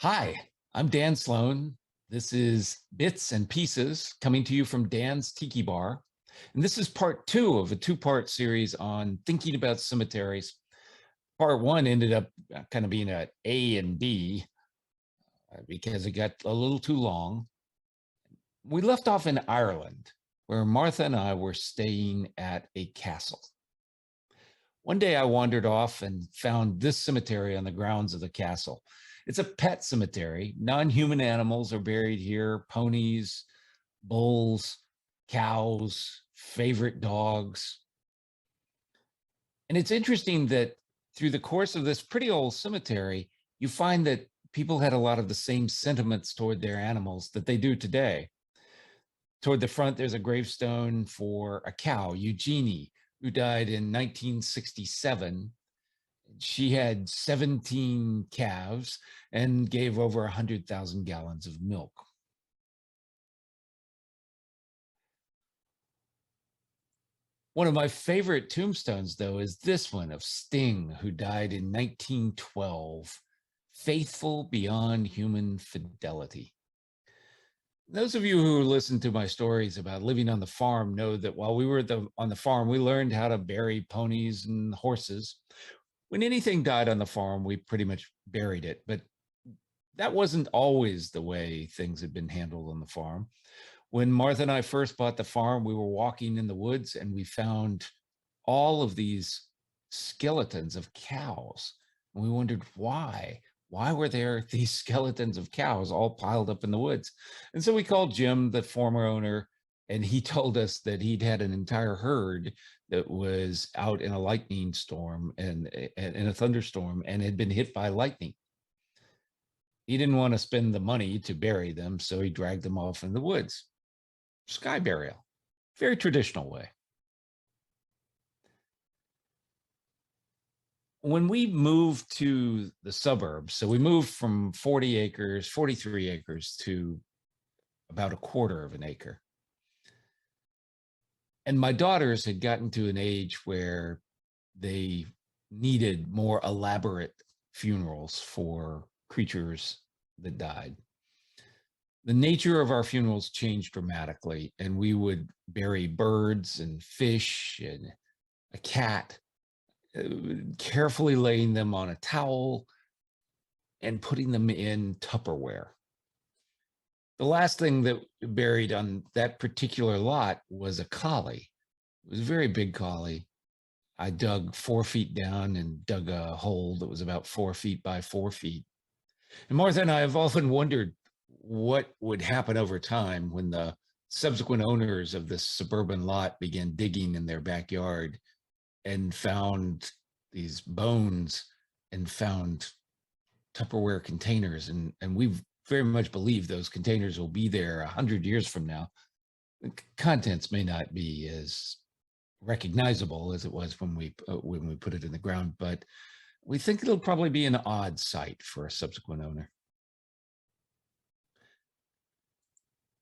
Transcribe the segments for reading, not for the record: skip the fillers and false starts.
Hi, I'm Dan Slone. This is Bits and Pieces coming to you from Dan's Tiki Bar. And this is part two of a two-part series on thinking about cemeteries. Part one ended up kind of being a A and B because it got a little too long. We left off in Ireland, where Martha and I were staying at a castle. One day I wandered off and found this cemetery on the grounds of the castle. It's a pet cemetery. Non-human animals are buried here: ponies, bulls, cows, favorite dogs. And it's interesting that through the course of this pretty old cemetery, you find that people had a lot of the same sentiments toward their animals that they do today. Toward the front, there's a gravestone for a cow, Eugenie, who died in 1967. She had 17 calves and gave over 100,000 gallons of milk. One of my favorite tombstones, though, is this one of Sting, who died in 1912, faithful beyond human fidelity. Those of you who listen to my stories about living on the farm know that while we were on the farm, we learned how to bury ponies and horses. When anything died on the farm, we pretty much buried it, but that wasn't always the way things had been handled on the farm. When Martha and I first bought the farm, we were walking in the woods and we found all of these skeletons of cows. And we wondered why. Why were there these skeletons of cows all piled up in the woods? And so we called Jim, the former owner, and he told us that he'd had an entire herd that was out in a lightning storm and in a thunderstorm and had been hit by lightning. He didn't want to spend the money to bury them, so he dragged them off in the woods. Sky burial, very traditional way. When we moved to the suburbs, so we moved from 40 acres, 43 acres to about a quarter of an acre. And my daughters had gotten to an age where they needed more elaborate funerals for creatures that died. The nature of our funerals changed dramatically, and we would bury birds and fish and a cat, carefully laying them on a towel and putting them in Tupperware. The last thing that buried on that particular lot was a collie. It was a very big collie. I dug 4 feet down and dug a hole that was about 4 feet by 4 feet. And Martha and I have often wondered what would happen over time when the subsequent owners of this suburban lot began digging in their backyard and found these bones and found Tupperware containers. And we very much believe those containers will be there 100 years from now. The contents may not be as recognizable as it was when we put it in the ground, but we think it'll probably be an odd sight for a subsequent owner.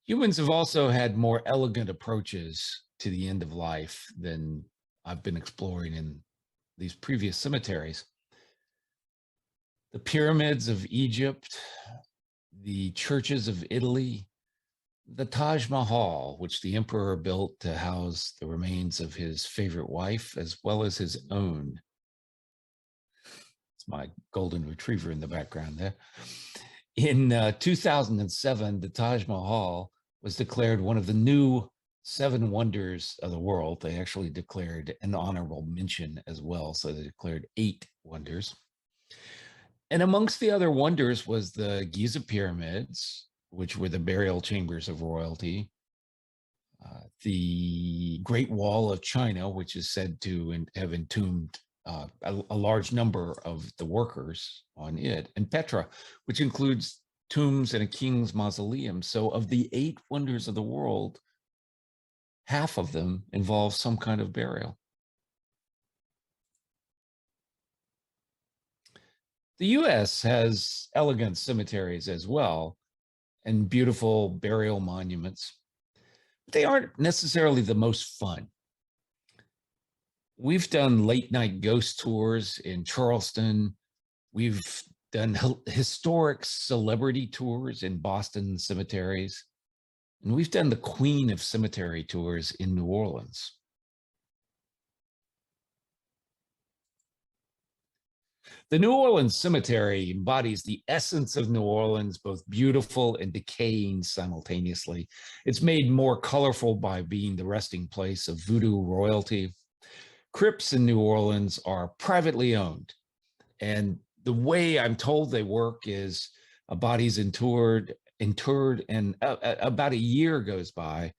Humans have also had more elegant approaches to the end of life than I've been exploring in these previous cemeteries. The pyramids of Egypt, the churches of Italy, the Taj Mahal, which the emperor built to house the remains of his favorite wife, as well as his own. It's my golden retriever in the background there. In 2007, the Taj Mahal was declared one of the new 7 wonders of the world. They actually declared an honorable mention as well. So they declared 8 wonders. And amongst the other wonders was the Giza pyramids, which were the burial chambers of royalty. The Great Wall of China, which is said to have entombed a large number of the workers on it, and Petra, which includes tombs and a king's mausoleum. So of the 8 wonders of the world, half of them involve some kind of burial. The US has elegant cemeteries as well and beautiful burial monuments. But they aren't necessarily the most fun. We've done late night ghost tours in Charleston. We've done historic celebrity tours in Boston cemeteries, and we've done the Queen of Cemetery tours in New Orleans. The New Orleans Cemetery embodies the essence of New Orleans, both beautiful and decaying simultaneously. It's made more colorful by being the resting place of voodoo royalty. Crypts in New Orleans are privately owned, and the way I'm told they work is a body's interred, and about a year goes by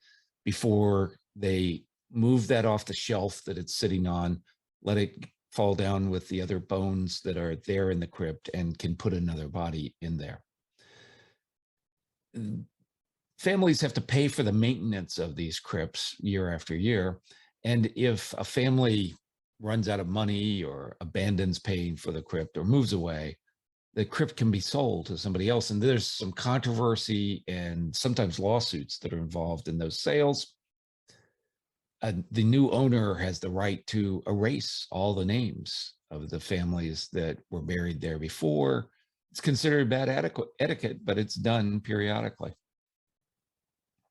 before they move that off the shelf that it's sitting on, let it fall down with the other bones that are there in the crypt, and can put another body in there. Families have to pay for the maintenance of these crypts year after year. And if a family runs out of money or abandons paying for the crypt or moves away, the crypt can be sold to somebody else. And there's some controversy and sometimes lawsuits that are involved in those sales. The new owner has the right to erase all the names of the families that were buried there before. It's considered bad etiquette, but it's done periodically.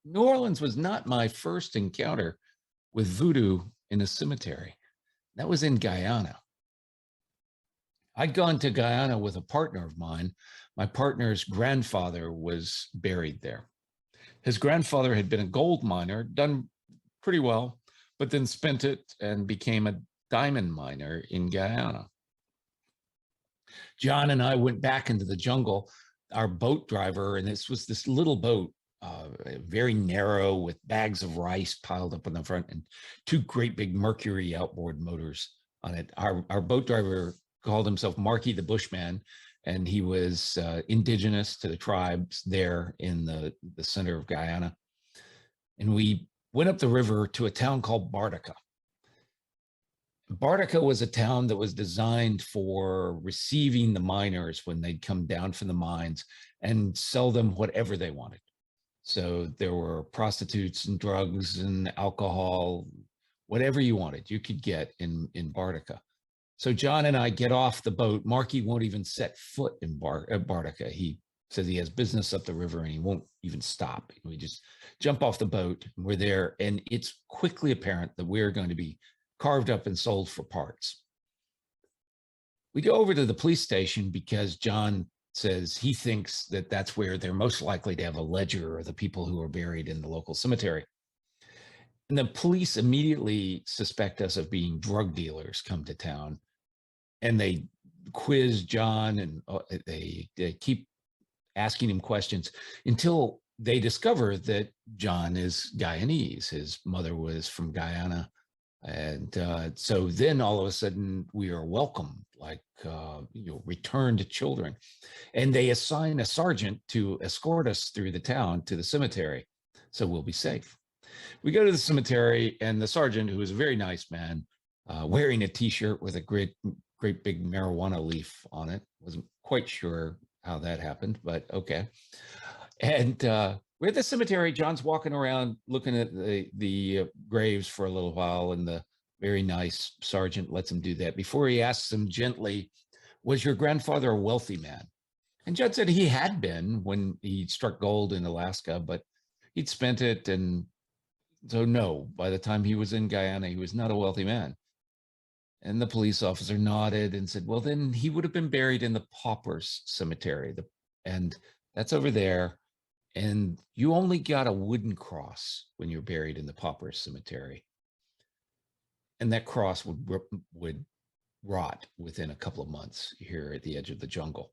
New Orleans was not my first encounter with voodoo in a cemetery. That was in Guyana. I'd gone to Guyana with a partner of mine. My partner's grandfather was buried there. His grandfather had been a gold miner, done pretty well, but then spent it and became a diamond miner in Guyana. John and I went back into the jungle. Our boat driver, and this was this little boat, very narrow, with bags of rice piled up in the front and two great big Mercury outboard motors on it. Our boat driver called himself Marky the Bushman, and he was indigenous to the tribes there in the center of Guyana. And we went up the river to a town called Bartica. Bartica was a town that was designed for receiving the miners when they'd come down from the mines and sell them whatever they wanted. So there were prostitutes and drugs and alcohol, whatever you wanted, you could get in Bartica. So John and I get off the boat. Marky won't even set foot in Bartica. He says he has business up the river and he won't even stop. We just jump off the boat and we're there, and it's quickly apparent that we're going to be carved up and sold for parts. We go over to the police station because John says he thinks that that's where they're most likely to have a ledger of the people who are buried in the local cemetery. And the police immediately suspect us of being drug dealers come to town. And they quiz John, and they keep asking him questions until they discover that John is Guyanese. His mother was from Guyana. And so then all of a sudden we are welcomed like returned children. And they assign a sergeant to escort us through the town to the cemetery, so we'll be safe. We go to the cemetery, and the sergeant, who is a very nice man, wearing a T-shirt with a great big marijuana leaf on it. Wasn't quite sure how that happened, but okay. And we're at the cemetery. John's walking around looking at the graves for a little while, and the very nice sergeant lets him do that before he asks him gently, "Was your grandfather a wealthy man?" And Judd said he had been when he struck gold in Alaska, but he'd spent it, and so no, by the time he was in Guyana, he was not a wealthy man. And the police officer nodded and said, well, then he would have been buried in the paupers cemetery, and that's over there. And you only got a wooden cross when you're buried in the paupers cemetery. And that cross would rot within a couple of months here at the edge of the jungle.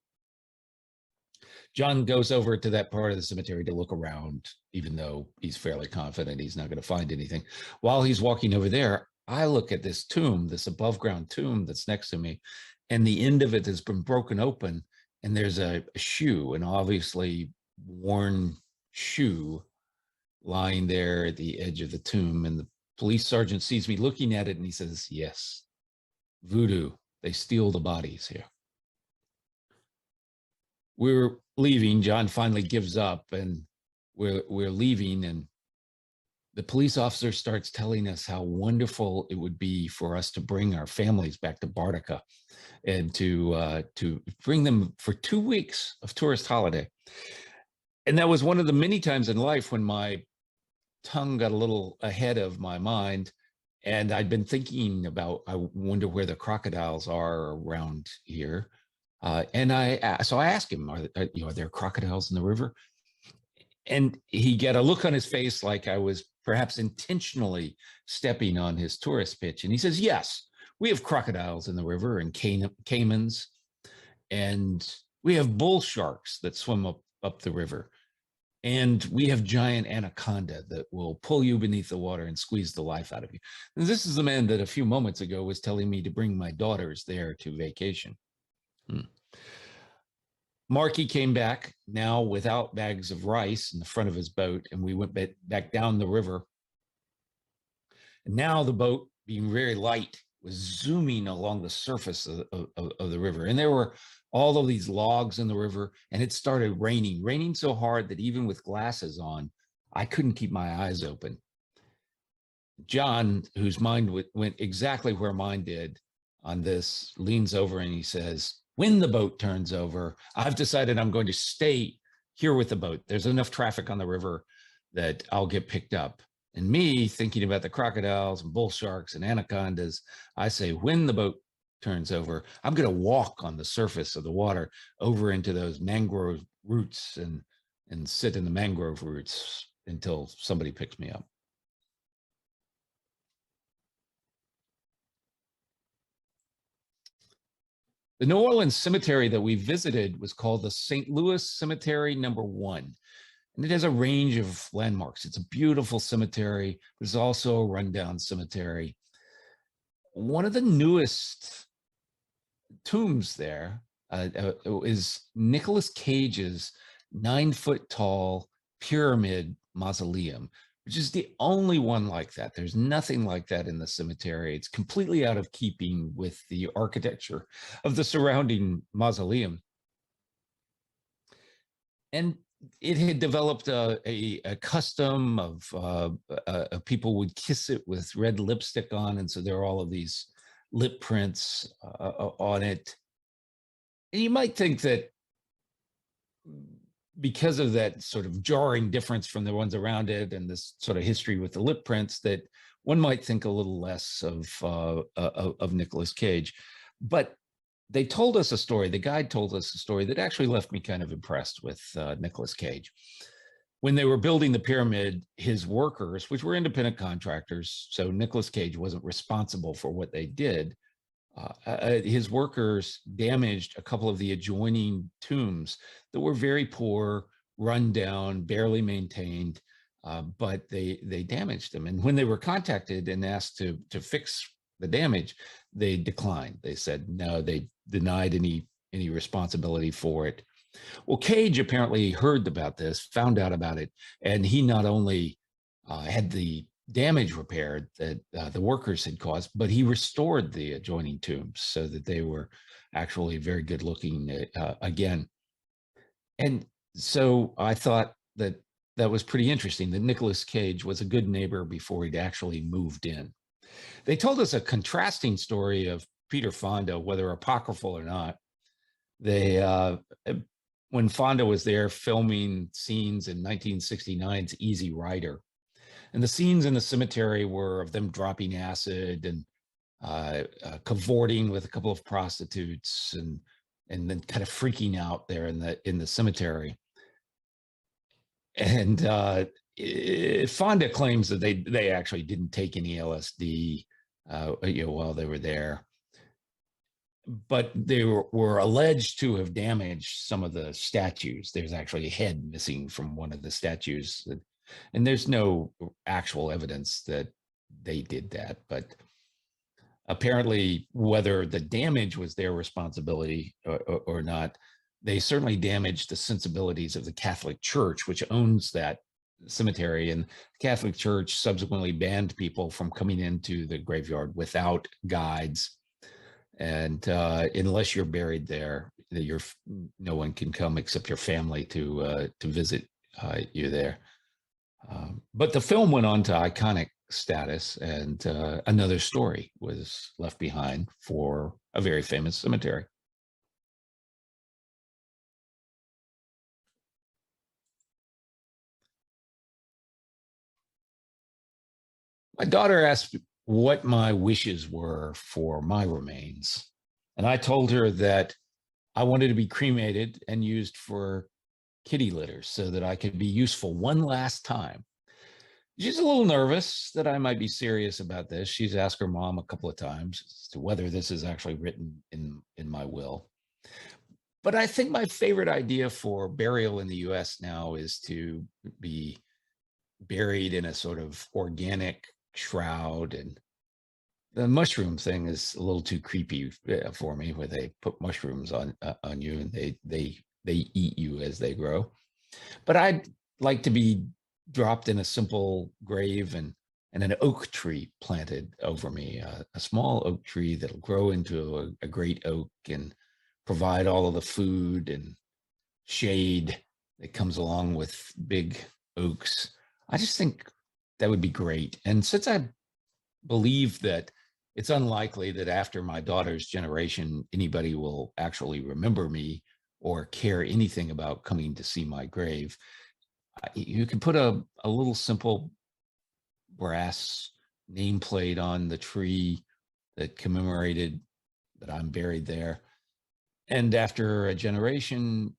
John goes over to that part of the cemetery to look around, even though he's fairly confident he's not going to find anything. While he's walking over there, I look at this tomb, this above ground tomb that's next to me, and the end of it has been broken open, and there's a shoe, an obviously worn shoe, lying there at the edge of the tomb. And the police sergeant sees me looking at it, and he says, yes, voodoo, they steal the bodies here. We're leaving. John finally gives up, and we're leaving, and the police officer starts telling us how wonderful it would be for us to bring our families back to Bartica and to bring them for 2 weeks of tourist holiday. And that was one of the many times in life when my tongue got a little ahead of my mind, and I'd been thinking about, I wonder where the crocodiles are around here. So I asked him, are there crocodiles in the river? And he got a look on his face like I was perhaps intentionally stepping on his tourist pitch. And he says, yes, we have crocodiles in the river and caimans, and we have bull sharks that swim up the river. And we have giant anaconda that will pull you beneath the water and squeeze the life out of you. And this is the man that a few moments ago was telling me to bring my daughters there to vacation. Marky came back now without bags of rice in the front of his boat, and we went back down the river. And now the boat, being very light, was zooming along the surface of the river. And there were all of these logs in the river, and it started raining so hard that even with glasses on, I couldn't keep my eyes open. John, whose mind went exactly where mine did on this, leans over and he says, when the boat turns over, I've decided I'm going to stay here with the boat. There's enough traffic on the river that I'll get picked up. And me, thinking about the crocodiles and bull sharks and anacondas, I say, when the boat turns over, I'm going to walk on the surface of the water over into those mangrove roots and sit in the mangrove roots until somebody picks me up. The New Orleans cemetery that we visited was called the St. Louis Cemetery #1. And it has a range of landmarks. It's a beautiful cemetery. There's also a rundown cemetery. One of the newest tombs there is Nicolas Cage's 9-foot-tall pyramid mausoleum, which is the only one like that. There's nothing like that in the cemetery. It's completely out of keeping with the architecture of the surrounding mausoleum. And it had developed a custom of people would kiss it with red lipstick on. And so there are all of these lip prints on it. And you might think that because of that sort of jarring difference from the ones around it and this sort of history with the lip prints, that one might think a little less of Nicolas Cage. But they told us a story, the guide told us a story that actually left me kind of impressed with Nicolas Cage. When they were building the pyramid, his workers, which were independent contractors, so Nicolas Cage wasn't responsible for what they did, his workers damaged a couple of the adjoining tombs that were very poor, run down, barely maintained, but they damaged them. And when they were contacted and asked to fix the damage, they declined. They said no, they denied any responsibility for it. Well, Cage apparently heard about this, found out about it, and he not only had the damage repaired that the workers had caused, but he restored the adjoining tombs so that they were actually very good looking again. And so I thought that was pretty interesting, that Nicolas Cage was a good neighbor before he'd actually moved in. They told us a contrasting story of Peter Fonda, whether apocryphal or not. They when Fonda was there filming scenes in 1969's Easy Rider, and the scenes in the cemetery were of them dropping acid and cavorting with a couple of prostitutes and then kind of freaking out there in the cemetery. And Fonda claims that they actually didn't take any LSD while they were there, but they were alleged to have damaged some of the statues. There's actually a head missing from one of the statues, and there's no actual evidence that they did that. But apparently, whether the damage was their responsibility or not, they certainly damaged the sensibilities of the Catholic Church, which owns that cemetery. And the Catholic Church subsequently banned people from coming into the graveyard without guides. And unless you're buried there, no one can come except your family to visit you there. But the film went on to iconic status, and another story was left behind for a very famous cemetery. My daughter asked what my wishes were for my remains. And I told her that I wanted to be cremated and used for kitty litters so that I could be useful one last time. She's a little nervous that I might be serious about this. She's asked her mom a couple of times as to whether this is actually written in my will. But I think my favorite idea for burial in the US now is to be buried in a sort of organic shroud. And the mushroom thing is a little too creepy for me, where they put mushrooms on you and they eat you as they grow. But I'd like to be dropped in a simple grave and an oak tree planted over me, a small oak tree that'll grow into a great oak and provide all of the food and shade that comes along with big oaks. I just think that would be great. And since I believe that it's unlikely that after my daughter's generation, anybody will actually remember me or care anything about coming to see my grave, you can put a little simple brass nameplate on the tree that commemorated that I'm buried there. And after a generation,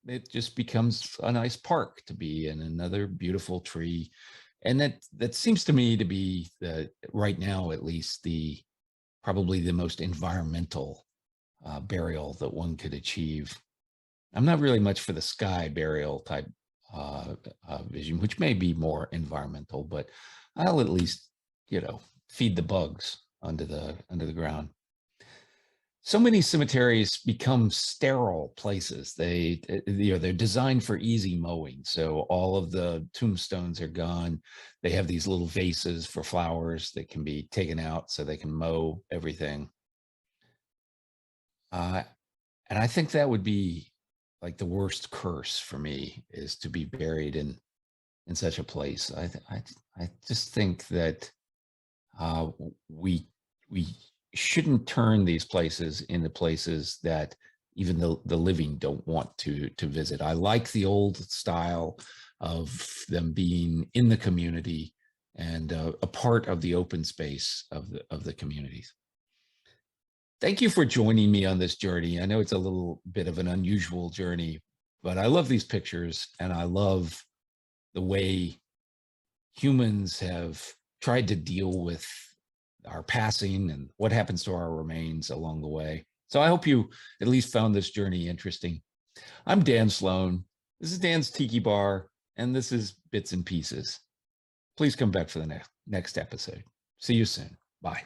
it just becomes a nice park to be in, another beautiful tree. And that seems to me to be the, right now at least, the probably the most environmental burial that one could achieve. I'm not really much for the sky burial type vision, which may be more environmental, but I'll at least, feed the bugs under the ground. So many cemeteries become sterile places. They're designed for easy mowing. So all of the tombstones are gone. They have these little vases for flowers that can be taken out so they can mow everything. And I think that would be like the worst curse for me, is to be buried in such a place. I just think that we shouldn't turn these places into places that even the living don't want to visit. I like the old style of them being in the community and a part of the open space of the communities. Thank you for joining me on this journey. I know it's a little bit of an unusual journey, but I love these pictures and I love the way humans have tried to deal with our passing and what happens to our remains along the way. So I hope you at least found this journey interesting. I'm Dan Slone. This is Dan's Tiki Bar, and this is Bits and Pieces. Please come back for the next episode. See you soon. Bye.